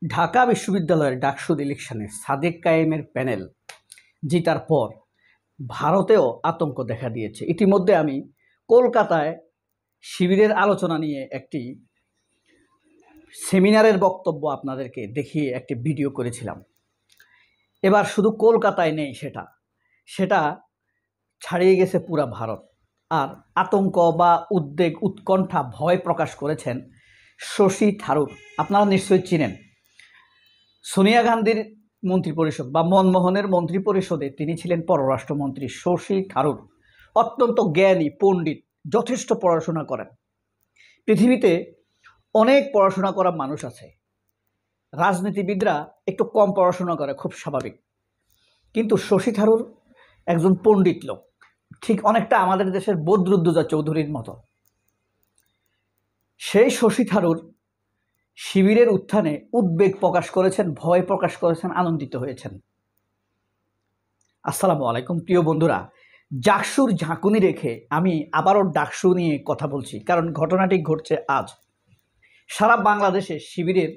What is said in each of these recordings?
ঢাকা বিশ্ববিদ্যালয়ের ডাকসু ইলেকশনে সাদেক কায়েমের প্যানেল জিতার পর ভারতেও আতঙ্ক দেখা দিয়েছে। ইতিমধ্যে আমি কলকাতায় শিবিরের আলোচনা নিয়ে একটি সেমিনারের বক্তব্য আপনাদেরকে দেখিয়ে একটি ভিডিও করেছিলাম। এবার শুধু কলকাতায় নেই, সেটা ছাড়িয়ে গেছে পুরা ভারত। আর আতঙ্ক বা উদ্বেগ, উৎকণ্ঠা, ভয় প্রকাশ করেছেন শশী থারুর। আপনারা নিশ্চয়ই চিনেন, সোনিয়া গান্ধীর মন্ত্রিপরিষদ বা মনমোহনের মন্ত্রিপরিষদে তিনি ছিলেন পররাষ্ট্রমন্ত্রী। শশী থারুর অত্যন্ত জ্ঞানী, পণ্ডিত, যথেষ্ট পড়াশোনা করেন। পৃথিবীতে অনেক পড়াশোনা করা মানুষ আছে, রাজনীতিবিদরা একটু কম পড়াশোনা করে, খুব স্বাভাবিক। কিন্তু শশী থারুর একজন পণ্ডিত লোক, ঠিক অনেকটা আমাদের দেশের বদরুদ্দোজা চৌধুরীর মতো। সেই শশী থারুর শিবিরের উত্থানে উদ্বেগ প্রকাশ করেছেন, ভয় প্রকাশ করেছেন, আনন্দিত হয়েছেন। আসসালামু আলাইকুম প্রিয় বন্ধুরা, ডাকসুর ঝাঁকুনি রেখে আমি আবারও ডাকসু নিয়ে কথা বলছি, কারণ ঘটনাটি ঘটছে আজ। সারা বাংলাদেশে শিবিরের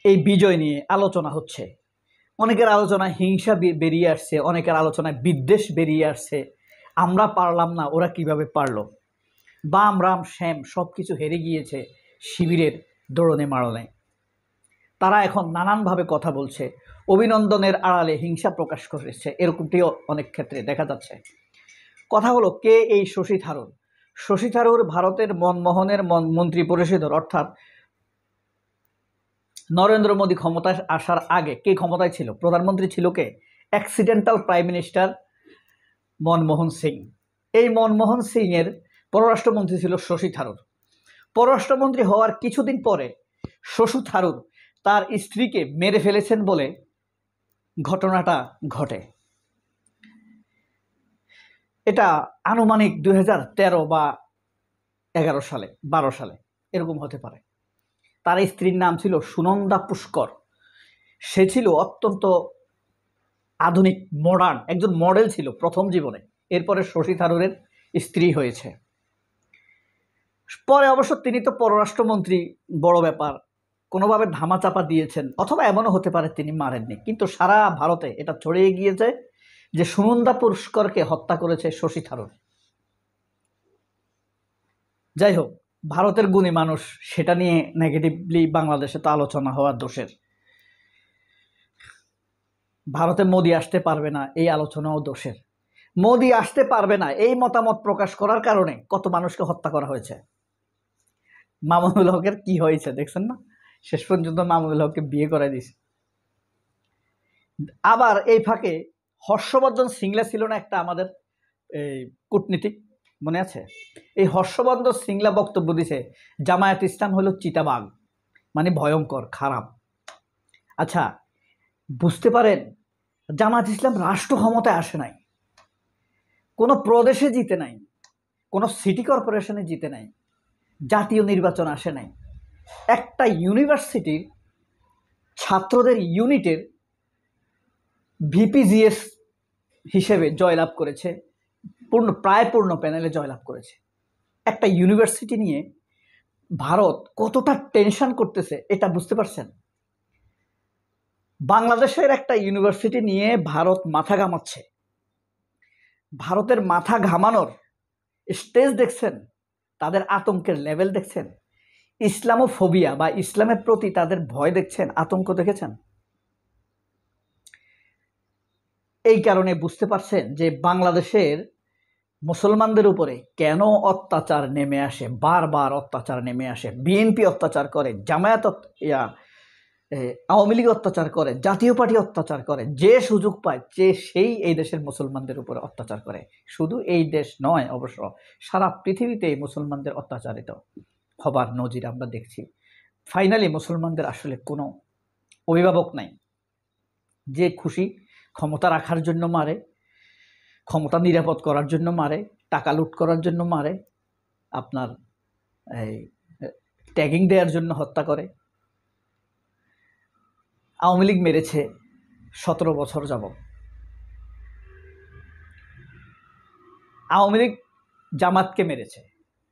এই বিজয় নিয়ে আলোচনা হচ্ছে। অনেকের আলোচনায় হিংসা বেরিয়ে আসছে, অনেকের আলোচনায় বিদ্বেষ বেরিয়ে আসছে। আমরা পারলাম না, ওরা কিভাবে পারলো। বাম রাম শ্যাম সব কিছু হেরে গিয়েছে শিবিরের দৌড়নে মারণে। তারা এখন নানানভাবে কথা বলছে, অভিনন্দনের আড়ালে হিংসা প্রকাশ করেছে, এরকমটিও অনেক ক্ষেত্রে দেখা যাচ্ছে। কথা হলো, কে এই শশী থারুর? শশী থারুর ভারতের মনমোহনের মন্ত্রিপরিষদের, অর্থাৎ নরেন্দ্র মোদী ক্ষমতায় আসার আগে কে ক্ষমতায় ছিল? প্রধানমন্ত্রী ছিল কে? Accidental prime minister Manmohan Singh. এই মনমোহন সিংয়ের পররাষ্ট্রমন্ত্রী ছিল শশী থারুর। পররাষ্ট্রমন্ত্রী হওয়ার কিছুদিন পরে শশী থারুর তার স্ত্রীকে মেরে ফেলেছেন বলে ঘটনাটা ঘটে। এটা আনুমানিক 2013 বা 11 সালে, 12 সালে এরকম হতে পারে। তার স্ত্রীর নাম ছিল সুনন্দা পুষ্কর। সে ছিল অত্যন্ত আধুনিক, মডার্ন একজন মডেল ছিল প্রথম জীবনে। এরপরে শশী থারুরের স্ত্রী হয়েছে। পরে অবশ্য তিনি তো পররাষ্ট্রমন্ত্রী, বড় ব্যাপার, কোনোভাবে ধামাচাপা দিয়েছেন, অথবা এমনও হতে পারে তিনি মারেননি। কিন্তু সারা ভারতে এটা ছড়িয়ে গিয়েছে যে সুনন্দা পুষ্করকে হত্যা করেছে শশী থারুর। যাই হোক, ভারতের গুণী মানুষ, সেটা নিয়ে নেগেটিভলি বাংলাদেশে তো আলোচনা হওয়ার দোষের। ভারতে মোদি আসতে পারবে না, এই আলোচনাও দোষের। মোদি আসতে পারবে না এই মতামত প্রকাশ করার কারণে কত মানুষকে হত্যা করা হয়েছে। মামুনুল হকের কি হয়েছে দেখছেন না? শেষ পর্যন্ত মামুনুল হককে বিয়ে করে দিয়েছে। আবার এই ফাঁকে হর্ষবর্ধন সিংলা ছিল না একটা আমাদের এই কূটনীতিক, মনে আছে? এই হর্ষবর্ধন সিংলা বক্তব্য দিছে জামায়াত ইসলাম হলো চিতাবাঘ, মানে ভয়ঙ্কর, খারাপ। আচ্ছা, বুঝতে পারেন, জামায়াত ইসলাম রাষ্ট্র ক্ষমতায় আসে নাই, কোনো প্রদেশে জিতে নাই, কোনো সিটি কর্পোরেশনে জিতে নাই, জাতীয় নির্বাচন আসে নাই। একটা ইউনিভার্সিটির ছাত্রদের ইউনিটের ভিপিজিএস হিসেবে জয়লাভ করেছে, প্রায় পূর্ণ প্যানেলে জয়লাভ করেছে। একটা ইউনিভার্সিটি নিয়ে ভারত কতটা টেনশন করতেছে এটা বুঝতে পারছেন? বাংলাদেশের একটা ইউনিভার্সিটি নিয়ে ভারত মাথা ঘামাচ্ছে। ভারতের মাথা ঘামানোর স্টেজ দেখছেন? তাদের আতঙ্কের লেভেল দেখছেন? ইসলামোফোবিয়া বা ইসলামের প্রতি তাদের ভয় দেখছেন, আতঙ্ক দেখেছেন? এই কারণে বুঝতে পারছেন যে বাংলাদেশের মুসলমানদের উপরে কেন অত্যাচার নেমে আসে, বারবার অত্যাচার নেমে আসে। বিএনপি অত্যাচার করে, জামায়াত আওয়ামী লীগ অত্যাচার করে, জাতীয় পার্টি অত্যাচার করে, যে সুযোগ পায় সেই এই দেশের মুসলমানদের উপরে অত্যাচার করে। শুধু এই দেশ নয়, অবশ্য সারা পৃথিবীতে মুসলমানদের অত্যাচারিত হবার নজির আমরা দেখছি। ফাইনালি মুসলমানদের আসলে কোনো অভিভাবক নাই, যে খুশি ক্ষমতা রাখার জন্য মারে, ক্ষমতা নিরাপদ করার জন্য মারে, টাকা লুট করার জন্য মারে, আপনার এই ট্যাগিং দেওয়ার জন্য হত্যা করে। আওয়ামী লীগ মেরেছে 17 বছর যাবত। আওয়ামী লীগ জামাতকে মেরেছে,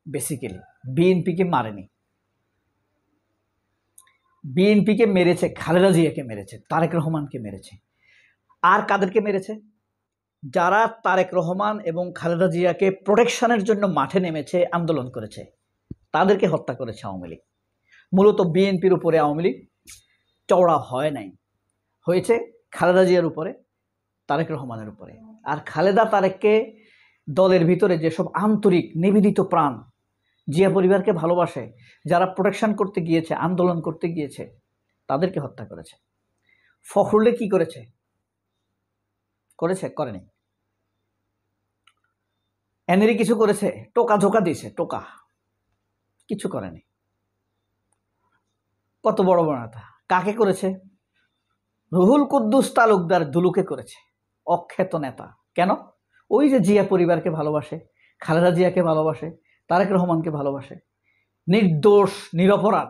বেসিক্যালি বিএনপিকে মারেনি। বিএনপিকে মেরেছে, খালেদা জিয়াকে মেরেছে, তারেক রহমানকে মেরেছে। আর কাদেরকে মেরেছে? যারা তারেক রহমান এবং খালেদা জিয়াকে প্রোটেকশনের জন্য মাঠে নেমেছে, আন্দোলন করেছে, তাদেরকে হত্যা করেছে আওয়ামী লীগ। মূলত বিএনপির উপরে আওয়ামী লীগ চওড়া হয় নাই, হয়েছে খালেদা জিয়ার উপরে, তারেক রহমানের উপরে। আর খালেদা তারেককে দলের ভিতরে যেসব আন্তরিক নিবেদিত প্রাণ জিয়া পরিবারকে ভালোবাসে, যারা প্রোটেকশন করতে গিয়েছে, আন্দোলন করতে গিয়েছে, তাদেরকে হত্যা করেছে। ফখরুলে কি করেছে? করেনি। এনেরই কিছু করেছে? টোকা ঝোকা দিয়েছে, টোকা, কিছু করেনি। কত বড় বড় নেতা। কাকে করেছে? রুহুল কুদ্দুস তালুকদার দুলুকে করেছে, অখ্যাত নেতা। কেন? ওই যে জিয়া পরিবারকে ভালোবাসে, খালেদা জিয়াকে ভালোবাসে, তারেক রহমানকে ভালোবাসে, নির্দোষ নিরপরাধ,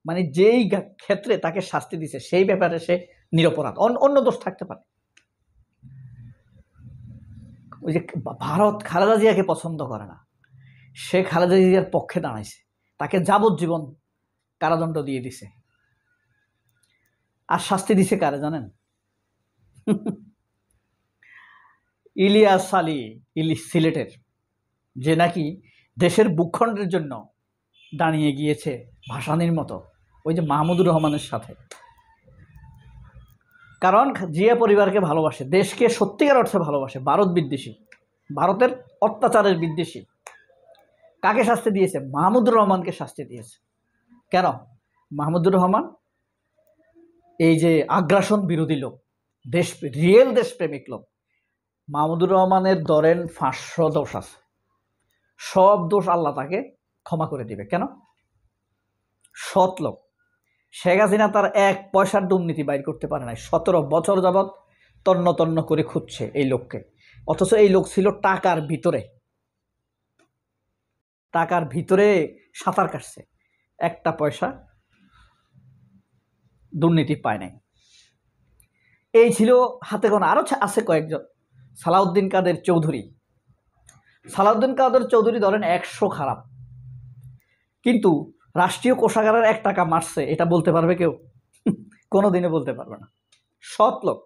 মানে যেই ক্ষেত্রে তাকে শাস্তি দিছে সেই ব্যাপারে সে নিরপরাধ, অন্য দোষ থাকতে পারে। ওই যে ভারত খালেদা জিয়াকে পছন্দ করে না, সে খালেদা জিয়ার পক্ষে দাঁড়াইছে, তাকে যাবজ্জীবন কারাদণ্ড দিয়ে দিছে। আর শাস্তি দিছে কারে জানেন? ইলিয়াস আলী, সিলেটের, যে নাকি দেশের ভূখণ্ডের জন্য দাঁড়িয়ে গিয়েছে ভাসানির মতো, ওই যে মাহমুদুর রহমানের সাথে। কারণ জিয়া পরিবারকে ভালোবাসে, দেশকে সত্যিকার অর্থে ভালোবাসে, ভারত বিদ্বেষী, ভারতের অত্যাচারের বিদ্বেষী। কাকে শাস্তি দিয়েছে? মাহমুদুর রহমানকে শাস্তি দিয়েছে। কেন? মাহমুদুর রহমান এই যে আগ্রাসন বিরোধী লোক, রিয়েল দেশপ্রেমিক লোক। মাহমুদুর রহমানের ধরেন 500 দোষ আছে, সব দোষ আল্লাহ তাকে ক্ষমা করে দিবে। কেন? সৎ লোক। শেখ হাসিনা তার 1 পয়সার দুর্নীতি বাইর করতে পারে নাই, 17 বছর যাবৎ তন্ন তন্ন করে খুঁজছে এই লোককে। অথচ এই লোক ছিল টাকার ভিতরে সাঁতার কাটছে, 1টা পয়সা দুর্নীতি পায় নাই। এই ছিল হাতে গোনা। আরো আছে কয়েকজন। সালাউদ্দিন কাদের চৌধুরী ধরেন 100 খারাপ, কিন্তু রাষ্ট্রীয় কোষাগারের 1 টাকা মারছে, এটা বলতে পারবে কেউ? কোনোদিনও বলতে পারবে না। সৎ লোক।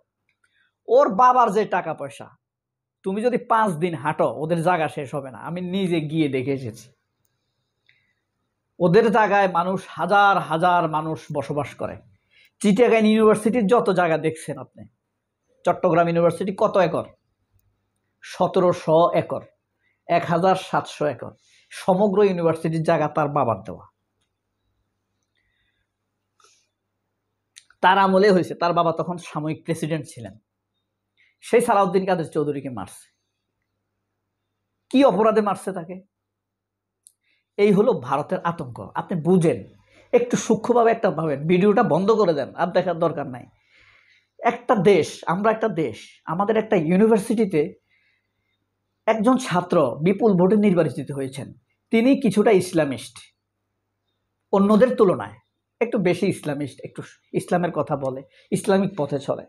ওর বাবার যে টাকা পয়সা, তুমি যদি 5 দিন হাঁটো ওদের জায়গা শেষ হবে না। আমি নিজে গিয়ে দেখে এসেছি। ওদের জায়গায় মানুষ, হাজার হাজার মানুষ বসবাস করে। চিটাগাং ইউনিভার্সিটির যত জায়গা দেখছেন আপনি, চট্টগ্রাম ইউনিভার্সিটি কত একর? 1700 একর, 1700 একর সমগ্র ইউনিভার্সিটির জায়গা তার বাবার দেওয়া। তার আমলে হয়েছে, তার বাবা তখন সাময়িক প্রেসিডেন্ট ছিলেন। সেই সালাউদ্দিন কাদের চৌধুরীকে মারছে। কি অপরাধে মারছে তাকে? এই হলো ভারতের আতঙ্ক। আপনি বুঝেন, একটু সূক্ষ্মভাবে একটা ভাবেন। ভিডিওটা বন্ধ করে দেন, আর দেখার দরকার নাই। একটা দেশ, আমরা একটা দেশ, আমাদের একটা ইউনিভার্সিটিতে একজন ছাত্র বিপুল ভোটে নির্বাচিত হয়েছেন। তিনি কিছুটা ইসলামিস্ট, অন্যদের তুলনায় একটু বেশি ইসলামিস্ট, একটু ইসলামের কথা বলে, ইসলামিক পথে চলে।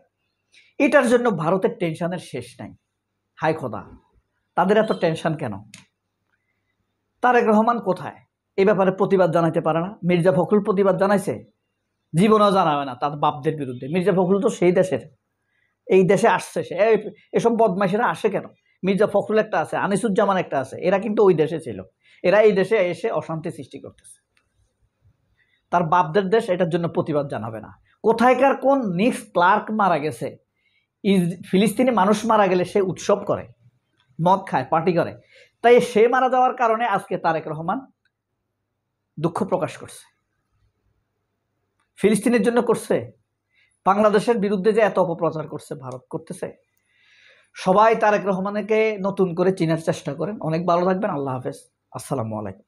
এটার জন্য ভারতের টেনশনের শেষ নাই। হায় খোদা, তাদের এত টেনশন কেন? তারেক রহমান কোথায়? এই ব্যাপারে প্রতিবাদ জানাইতে পারে না। মির্জা ফখরুল প্রতিবাদ জানাইছে? জীবনেও জানাবে না তার বাপদের বিরুদ্ধে। মির্জা ফখরুল তো সেই দেশের, এই দেশে আসছে সে। এসব বদমাইশেরা আসে কেন? মির্জা ফখরুল একটা আছে, আনিসুজ্জামান একটা আছে, এরা কিন্তু ওই দেশে ছিল। এরা এই দেশে এসে অশান্তি সৃষ্টি করতেছে। তার বাপদের দেশ, এটার জন্য প্রতিবাদ জানাবে না। কোথায়কার কোন নিক্স ক্লার্ক মারা গেছে, ফিলিস্তিনি মানুষ মারা গেলে সে উৎসব করে, মদ খায়, পার্টি করে। তাই সে মারা যাওয়ার কারণে আজকে তারেক রহমান দুঃখ প্রকাশ করছে। ফিলিস্তিনের জন্য করছে? বাংলাদেশের বিরুদ্ধে যে এত অপপ্রচার করছে ভারত, করতেছে। সবাই তারেক রহমানকে নতুন করে চিনার চেষ্টা করেন। অনেক ভালো থাকবেন। আল্লাহ হাফেজ। আসসালামু আলাইকুম।